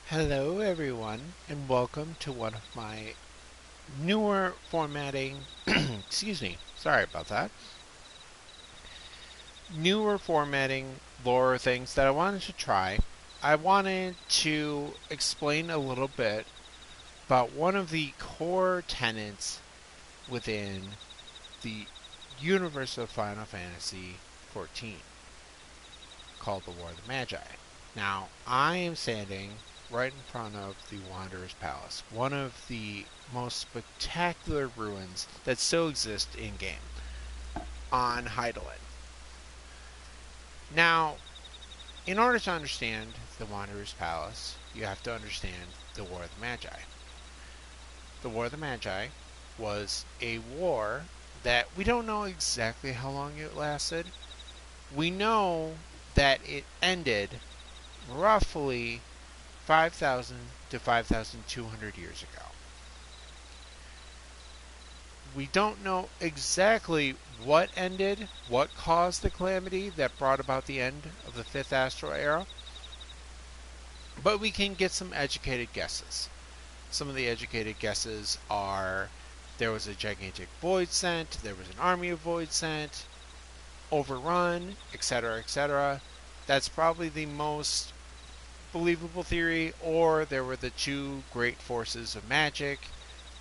Hello everyone and welcome to one of my newer formatting excuse me, sorry about that. Newer formatting lore things that I wanted to try. I wanted to explain a little bit about one of the core tenets within the universe of Final Fantasy 14 called the War of the Magi. Now, I am standing right in front of the Wanderer's Palace, one of the most spectacular ruins that still exist in game on Hydaelyn. Now, in order to understand the Wanderer's Palace, you have to understand the War of the Magi. The War of the Magi was a war that we don't know exactly how long it lasted. We know that it ended roughly 5,000 to 5,200 years ago. We don't know exactly what ended, what caused the calamity that brought about the end of the 5th Astral Era, but we can get some educated guesses. Some of the educated guesses are there was a gigantic void sent, there was an army of void sent, overrun, etc., etc. That's probably the most believable theory, or there were the two great forces of magic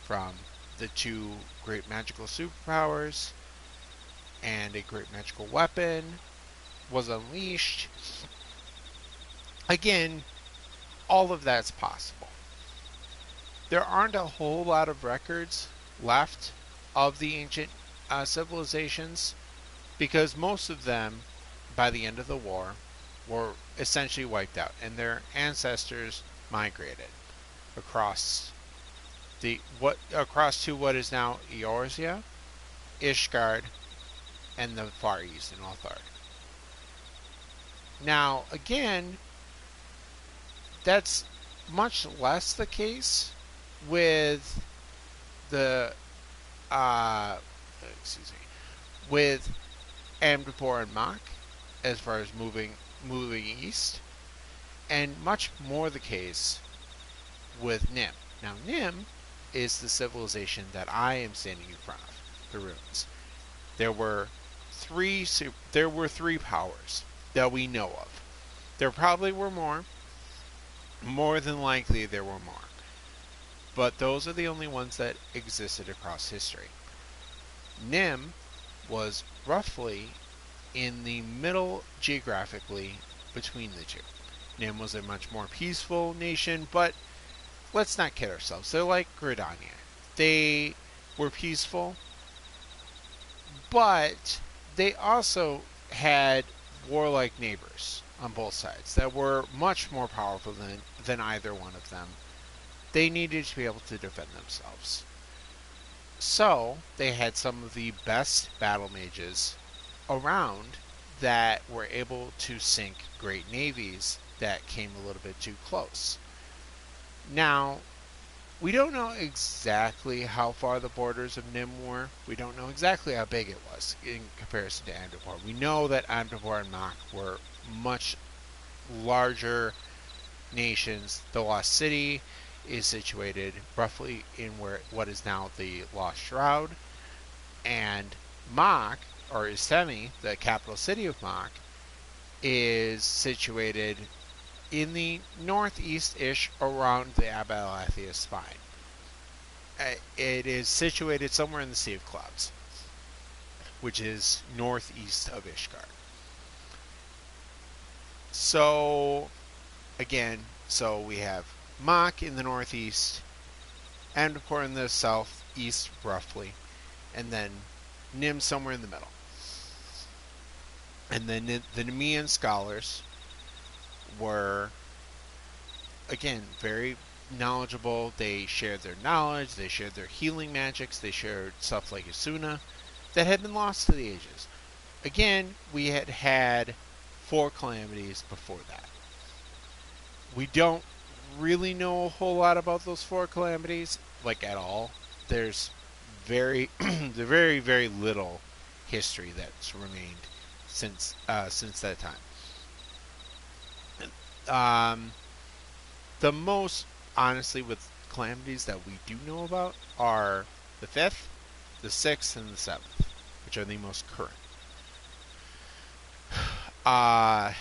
from the two great magical superpowers, and a great magical weapon was unleashed. Again, all of that's possible. There aren't a whole lot of records left of the ancient civilizations because most of them, by the end of the war, were essentially wiped out, and their ancestors migrated across across to what is now Eorzea, Ishgard, and the Far East in Ulthar. Now, again, that's much less the case with the excuse me, with Amdapor and Mach as far as moving east, and much more the case with Nim. Now, Nim is the civilization that I am standing in front of, the ruins. There were three powers that we know of. There probably were more. More than likely, there were more. But those are the only ones that existed across history. Nim was roughly in the middle geographically between the two. Nim was a much more peaceful nation, but let's not kid ourselves. They're like Gridania. They were peaceful, but they also had warlike neighbors on both sides that were much more powerful than either one of them. They needed to be able to defend themselves. So, they had some of the best battle mages around that were able to sink great navies that came a little bit too close. Now, we don't know exactly how far the borders of Nim were. We don't know exactly how big it was in comparison to Amdapor. We know that Amdapor and Mach were much larger nations. The Lost City is situated roughly in what is now the Lost Shroud, and Mach, or Istemi, the capital city of Mach, is situated in the northeast-ish around the Abalathia spine. It is situated somewhere in the Sea of Clouds, which is northeast of Ishgard. So, again, we have Mach in the northeast, Amdapor in the southeast, roughly, and then Nim somewhere in the middle. And then the Nemean scholars were, again, very knowledgeable. They shared their knowledge, they shared their healing magics, they shared stuff like Isuna that had been lost to the ages. Again, we had 4 calamities before that. We don't really know a whole lot about those 4 calamities, like at all. There's very very little history that's remained since that time. The most, honestly, with calamities that we do know about are the 5th, the 6th, and the 7th, which are the most current. Uh,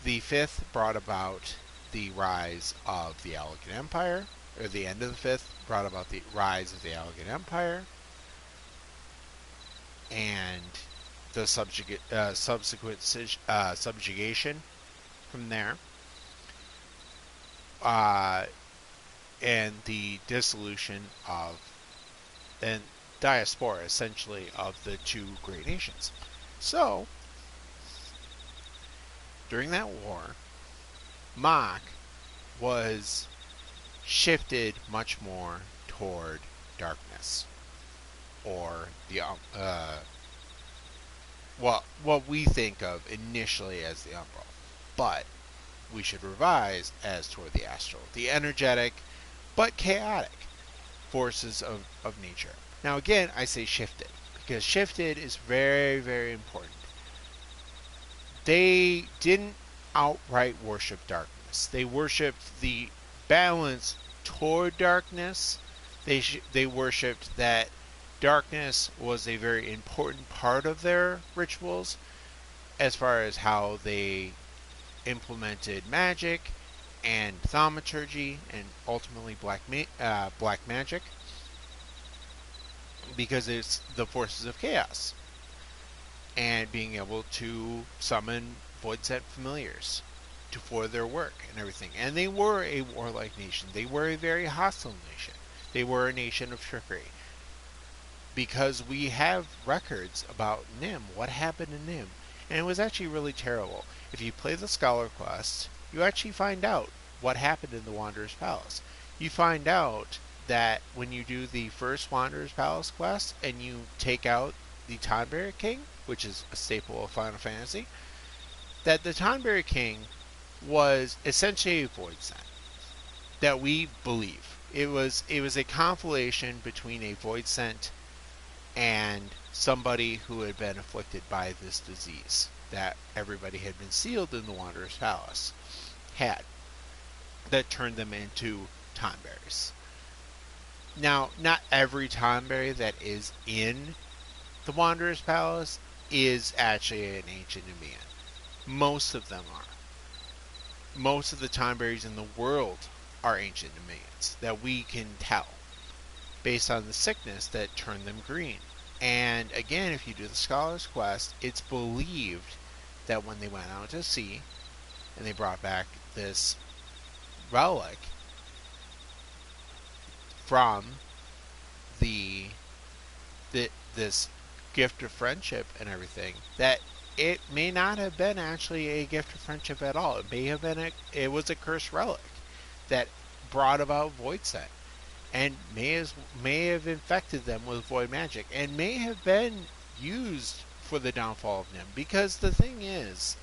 the 5th brought about the rise of the Allegan Empire, or the end of the 5th brought about the rise of the Allegan Empire, and the subsequent subjugation from there, uh, and the dissolution of, and diaspora, essentially, of the two great nations. So, during that war, Mach was shifted much more toward darkness, or the what we think of initially as the umbral, but we should revise as toward the astral, the energetic but chaotic forces of nature. Now again, I say shifted, because shifted is very, very important. They didn't outright worship darkness. They worshipped the balance toward darkness. They worshipped that darkness was a very important part of their rituals, as far as how they implemented magic and thaumaturgy and ultimately black magic, because it's the forces of chaos and being able to summon void set familiars for their work and everything. And they were a warlike nation. They were a very hostile nation. They were a nation of trickery, because we have records about Nim, what happened to Nim, and it was actually really terrible. If you play the Scholar Quest, you actually find out what happened in the Wanderer's Palace. You find out that when you do the first Wanderer's Palace quest and you take out the Tonberry King, which is a staple of Final Fantasy, that the Tonberry King was essentially a void sent. That we believe it was a conflation between a void sent and somebody who had been afflicted by this disease that everybody had been sealed in the Wanderer's Palace had, that turned them into Tonberries. Now, not every Tonberry that is in the Wanderer's Palace is actually an ancient Nemean. Most of them are. Most of the Tonberries in the world are ancient Nemeans that we can tell based on the sickness that turned them green. And again, if you do the Scholar's Quest, it's believed that when they went out to sea and they brought back this relic from this gift of friendship and everything, that it may not have been actually a gift of friendship at all. It may have been it was a cursed relic that brought about void set, and may have infected them with void magic, and may have been used for the downfall of Nim. Because the thing is,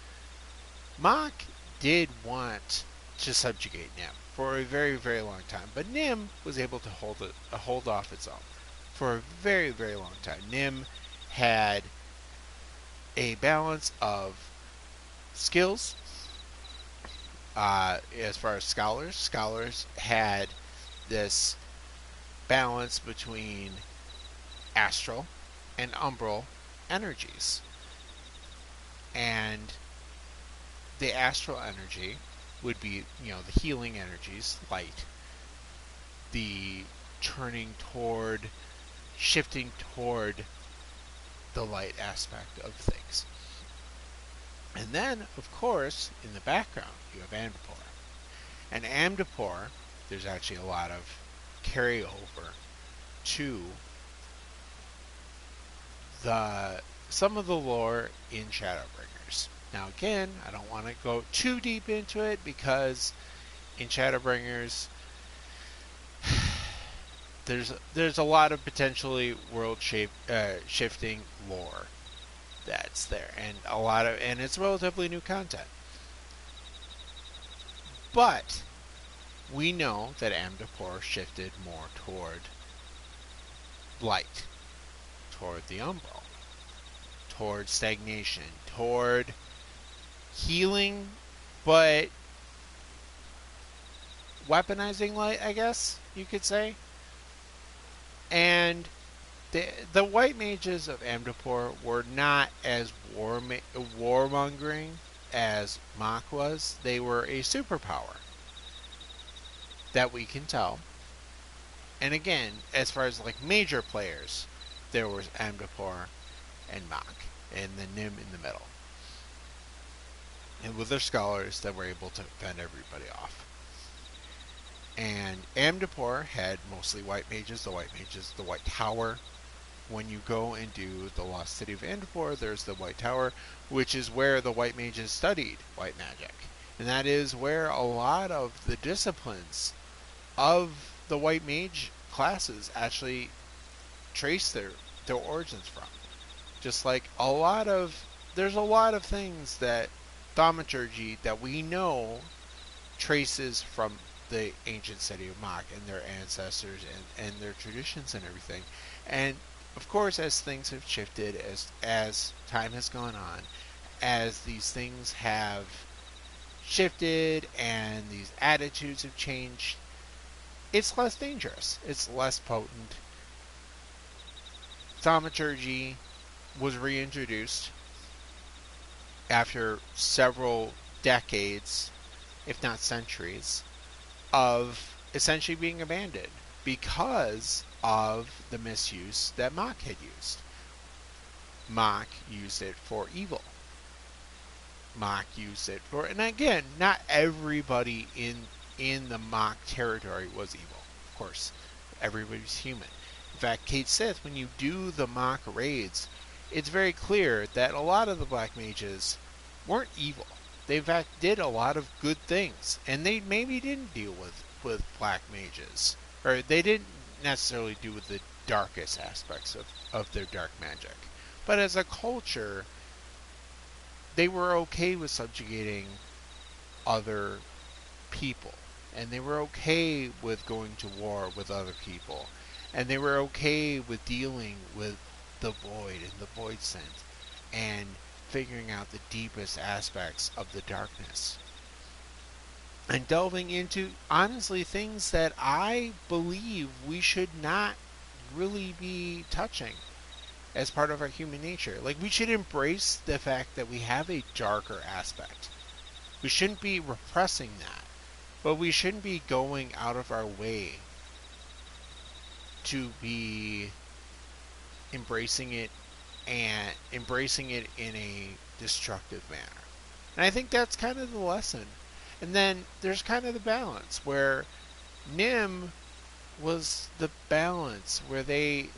Mach did want to subjugate Nim for a very, very long time, but Nim was able to hold off its own for a very, very long time. Nim had a balance of skills. As far as scholars had this balance between astral and umbral energies. And the astral energy would be, the healing energies, light, the shifting toward the light aspect of things. And then, of course, in the background, you have Amdapor. And Amdapor, there's actually a lot of carryover to some of the lore in Shadowbringers. Now again, I don't want to go too deep into it, because in Shadowbringers there's a lot of potentially world shifting lore that's there, and it's relatively new content. But we know that Amdapor shifted more toward light, toward the umbral, toward stagnation, toward healing, but weaponizing light, I guess you could say. And the white mages of Amdapor were not as warmongering as Mach was. They were a superpower that we can tell. And again, as far as like major players, there was Amdapor and Mach, and the Nim in the middle. And with their scholars that were able to fend everybody off. And Amdapor had mostly white mages, the White Tower. When you go and do the Lost City of Amdapor, there's the White Tower, which is where the white mages studied white magic. And that is where a lot of the disciplines of the white mage classes actually trace their origins from. Just like there's a lot of things that thaumaturgy that we know traces from the ancient city of Mach and their ancestors and their traditions and everything. And of course, as things have shifted, as time has gone on, as these things have shifted and these attitudes have changed, it's less dangerous. It's less potent. Thaumaturgy was reintroduced after several decades, if not centuries, of essentially being abandoned because of the misuse that Mach had used. Mach used it for evil. Mach used it for, and again, not everybody in the Mach territory was evil. Of course, everybody's human. In fact, Cait Sith, when you do the Mach raids, it's very clear that a lot of the black mages weren't evil. They in fact did a lot of good things, and they maybe didn't deal with black mages, or they didn't necessarily do with the darkest aspects of their dark magic. But as a culture, they were okay with subjugating other people, and they were okay with going to war with other people, and they were okay with dealing with the void and the void sense, and figuring out the deepest aspects of the darkness. And delving into, honestly, things that I believe we should not really be touching as part of our human nature. Like, we should embrace the fact that we have a darker aspect. We shouldn't be repressing that, but we shouldn't be going out of our way to be embracing it in a destructive manner. And I think that's kind of the lesson. And then there's kind of the balance where Nim was the balance where they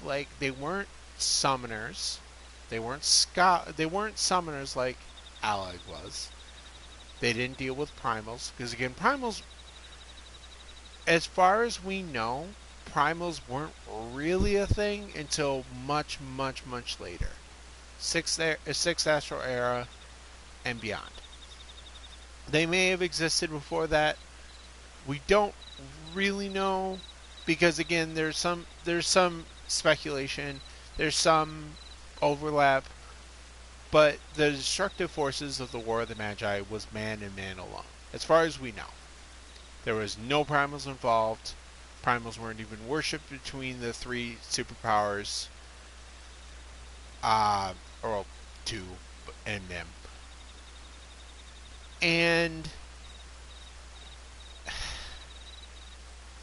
weren't summoners. They weren't summoners like Alec was. They didn't deal with primals because again, primals, as far as we know, primals weren't really a thing until much, much, much later. Sixth Astral Era and beyond. They may have existed before that. We don't really know because again, there's some speculation, there's some overlap, but the destructive forces of the War of the Magi was man and man alone, as far as we know. There was no primals involved. Primals weren't even worshipped between the three superpowers, or two, and Nim. And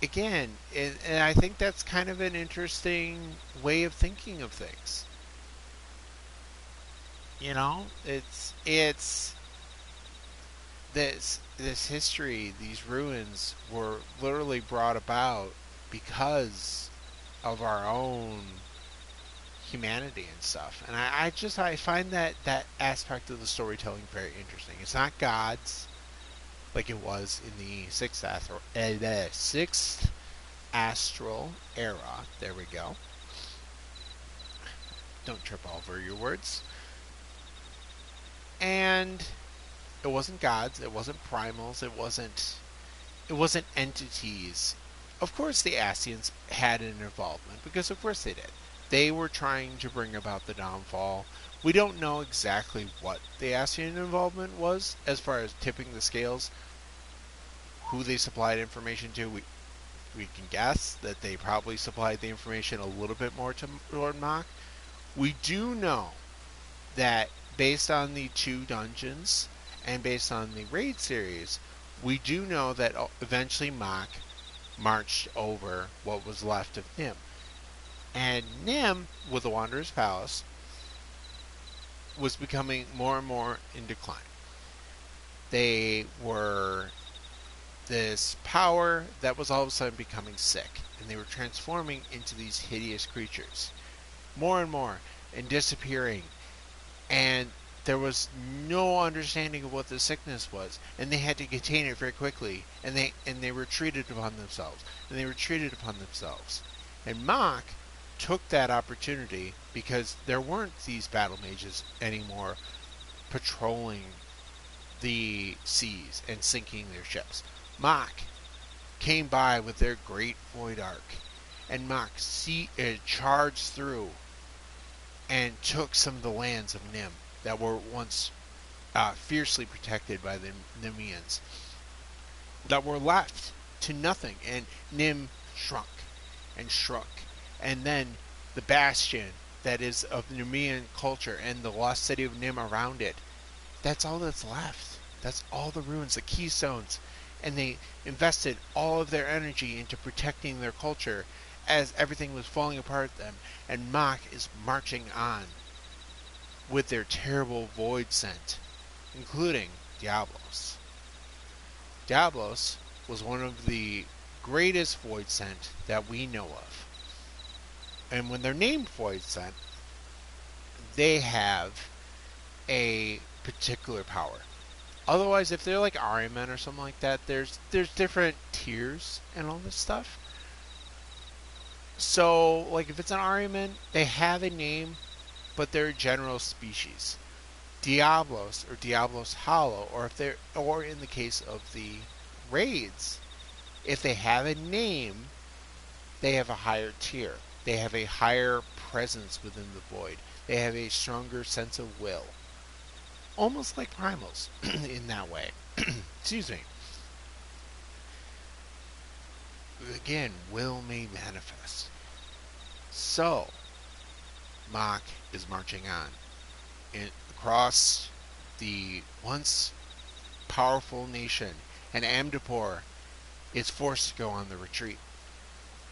again, and I think that's kind of an interesting way of thinking of things. You know, it's this history, these ruins were literally brought about because of our own humanity and stuff. And I find that aspect of the storytelling very interesting. It's not gods like it was in the sixth astral era. There we go. Don't trip over your words. And it wasn't gods, it wasn't primals, it wasn't entities. Of course the Ascians had an involvement, because of course they did. They were trying to bring about the downfall. We don't know exactly what the Ascian involvement was as far as tipping the scales. who they supplied information to. We can guess that they probably supplied the information a little bit more to Lord Mach. We do know that based on the 2 dungeons and based on the raid series, we do know that eventually Mach marched over what was left of Nim. And Nim, with the Wanderer's Palace, was becoming more and more in decline. They were this power that was all of a sudden becoming sick, and they were transforming into these hideous creatures, more and more, and disappearing. And there was no understanding of what the sickness was, and they had to contain it very quickly. And they retreated upon themselves, and they retreated upon themselves. And Mach took that opportunity because there weren't these battle mages anymore patrolling the seas and sinking their ships. Mach came by with their great void arc, and Mach charged through and took some of the lands of Nim that were once fiercely protected by the Nimians, that were left to nothing, and Nim shrunk and shrunk. And then the bastion that is of Nimian culture and the lost city of Nim around it, that's all that's left. That's all the ruins, the keystones. And they invested all of their energy into protecting their culture as everything was falling apart them. And Mach is marching on with their terrible void scent, including Diablos. Diablos was one of the greatest void scent that we know of. And when they're named void scent, they have a particular power. Otherwise, if they're like Ariman or something like that, there's different tiers and all this stuff. So, like if it's an Ariman, they have a name, but they're a general species. Diablos or Diablos Hollow, or in the case of the raids, if they have a name, they have a higher tier. They have a higher presence within the void. They have a stronger sense of will. Almost like primals in that way. Excuse me. Again, will made manifest. So, Mach is marching on across the once powerful nation, and Amdapor is forced to go on the retreat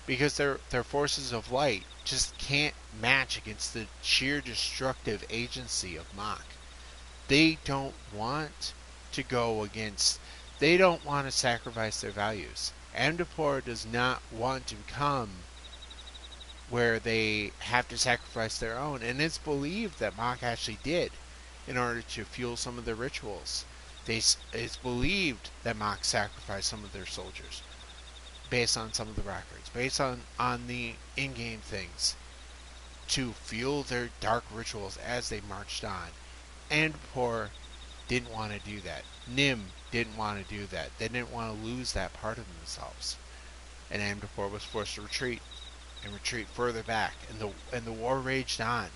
because their forces of light just can't match against the sheer destructive agency of Mach. They don't want to go against, they don't want to sacrifice their values. Amdapor does not want to become where they have to sacrifice their own, and it's believed that Mach actually did in order to fuel some of their rituals. It's believed that Mach sacrificed some of their soldiers based on some of the records, based on the in-game things, to fuel their dark rituals as they marched on. Amdapor didn't want to do that. Nim didn't want to do that. They didn't want to lose that part of themselves. And Amdapor was forced to retreat and retreat further back, and the war raged on.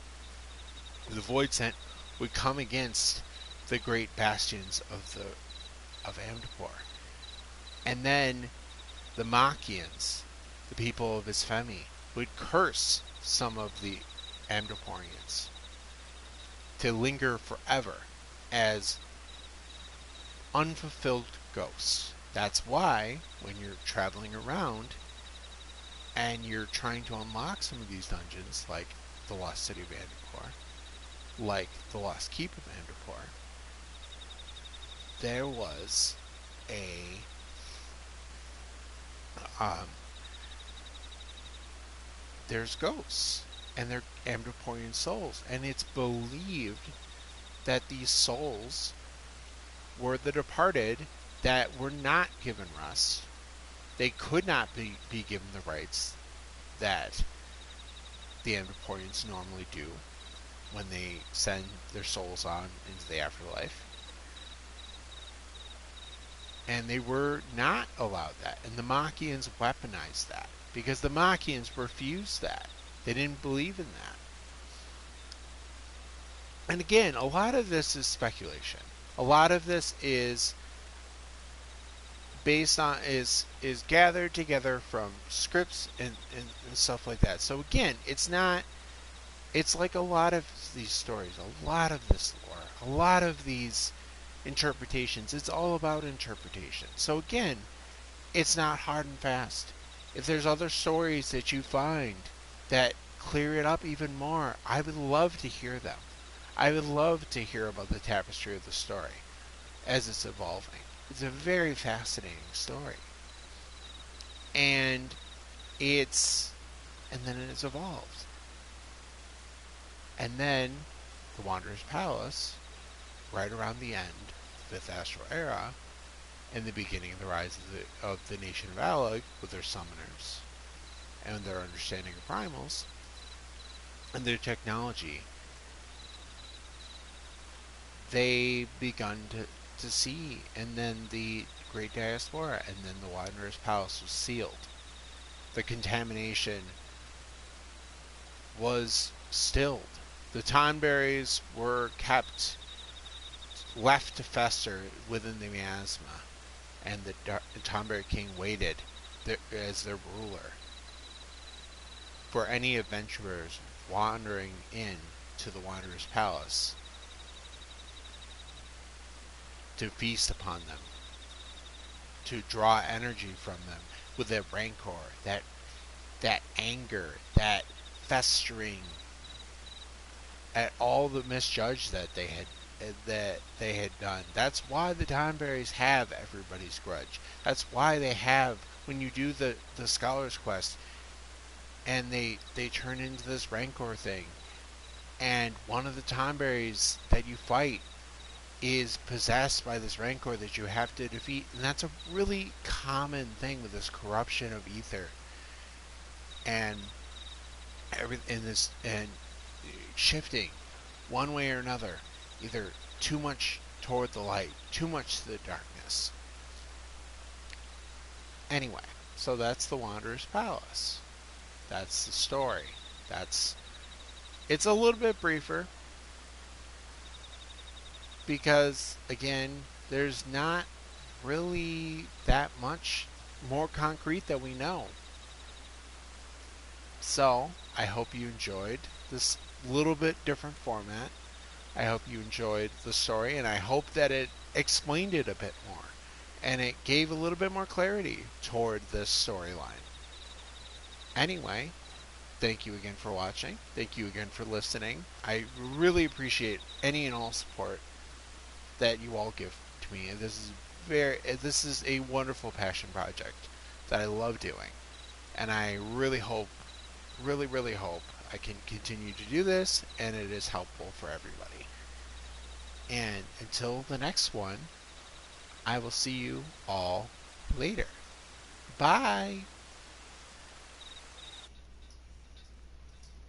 The Void Scent would come against the great bastions of Amdapor, and then the Machians, the people of Isfemi, would curse some of the Amdaporians to linger forever as unfulfilled ghosts. That's why when you're traveling around and you're trying to unlock some of these dungeons, like the Lost City of Amdapor, like the Lost Keep of Amdapor, there was there's ghosts, and they're Amdaporian souls, and it's believed that these souls were the departed that were not given rest. They could not be given the rights that the Amdaporians normally do when they send their souls on into the afterlife. And they were not allowed that. And the Machians weaponized that, because the Machians refused that. They didn't believe in that. And again, a lot of this is speculation. A lot of this is based on is gathered together from scripts and stuff like that. So again, it's not it's like a lot of these stories, a lot of this lore, a lot of these interpretations. It's all about interpretation. So again, it's not hard and fast. If there's other stories that you find that clear it up even more, I would love to hear them. I would love to hear about the tapestry of the story as it's evolving. It's a very fascinating story. And it's and then it's evolved. And then the Wanderer's Palace, right around the end of the Fifth Astral Era, and the beginning of the rise of the nation of Alag with their summoners and their understanding of primals and their technology, they begun to see, and then the Great Diaspora, and then the Wanderer's Palace was sealed. The contamination was stilled. The Tonberries were left to fester within the miasma, and the Tonberry King waited as their ruler for any adventurers wandering in to the Wanderer's Palace to feast upon them, to draw energy from them with that rancor, that anger, that festering at all the misjudged that they had done. That's why the Tonberries have everybody's grudge. That's why they have, when you do the Scholar's Quest and they turn into this rancor thing, and one of the Tonberries that you fight is possessed by this rancor that you have to defeat, and that's a really common thing with this corruption of ether and and shifting one way or another, either too much toward the light, too much to the darkness. Anyway, so that's the Wanderer's Palace. That's the story. It's a little bit briefer because again, there's not really that much more concrete that we know. So, I hope you enjoyed this little bit different format. I hope you enjoyed the story, and I hope that it explained it a bit more and it gave a little bit more clarity toward this storyline. Anyway, thank you again for watching. Thank you again for listening. I really appreciate any and all support that you all give to me. And this is a wonderful passion project that I love doing. And I really hope, really hope I can continue to do this and it is helpful for everybody. And until the next one, I will see you all later. Bye!